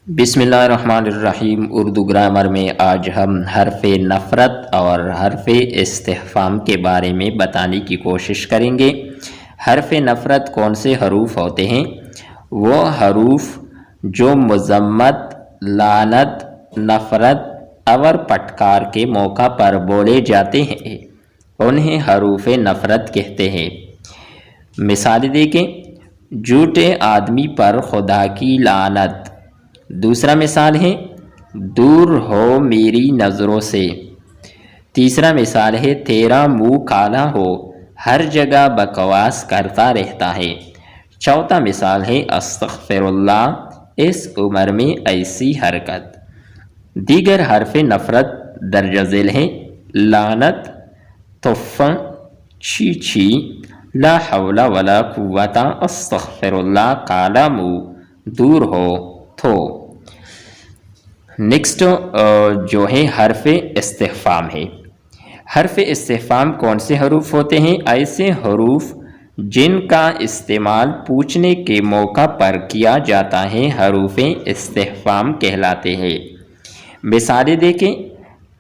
بسم اللہ الرحمن الرحیم۔ اردو گرامر میں آج ہم حرف نفرت اور حرف استفہام کے بارے میں بتانے کی کوشش کریں گے۔ حرف نفرت کون سے حروف ہوتے ہیں؟ وہ حروف جو مذمت، لعنت، نفرت اور پٹکار کے موقع پر بولے جاتے ہیں انہیں حروف نفرت کہتے ہیں۔ مثال دیکھیں، جھوٹے آدمی پر خدا کی لعنت۔ دوسرا مثال ہے دور ہو میری نظروں سے۔ تیسرا مثال ہے تیرا منہ کالا ہو، ہر جگہ بکواس کرتا رہتا ہے۔ چوتھا مثال ہے استغفر اللہ، اس عمر میں ایسی حرکت۔ دیگر حرف نفرت درج ذیل ہیں: لعنت، تف، چھی چھی، لا حول ولا قوت، استغفر اللہ، کالا منہ، دور ہو، تھو۔ نیکسٹ جو ہے حرف استفہام ہے۔ حرف استفہام کون سے حروف ہوتے ہیں؟ ایسے حروف جن کا استعمال پوچھنے کے موقع پر کیا جاتا ہے حروف استفہام کہلاتے ہیں۔ مثالیں دیکھیں،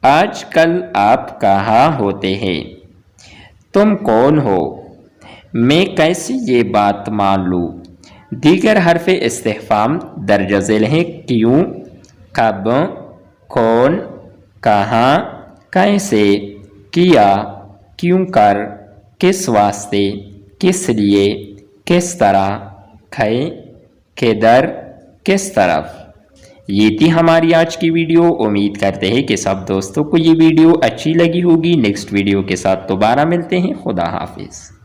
آج کل آپ کہاں ہوتے ہیں؟ تم کون ہو؟ میں کیسے یہ بات مان لوں؟ دیگر حرف استفہام درج ذیل ہیں: کیوں، کب، کون، کہاں، کیسے، کیا، کیوں کر، کس واسطے، کس لیے، کس طرح، کدھر، کس طرف۔ یہ تھی ہماری آج کی ویڈیو۔ امید کرتے ہیں کہ سب دوستوں کو یہ ویڈیو اچھی لگی ہوگی۔ نیکسٹ ویڈیو کے ساتھ دوبارہ ملتے ہیں۔ خدا حافظ۔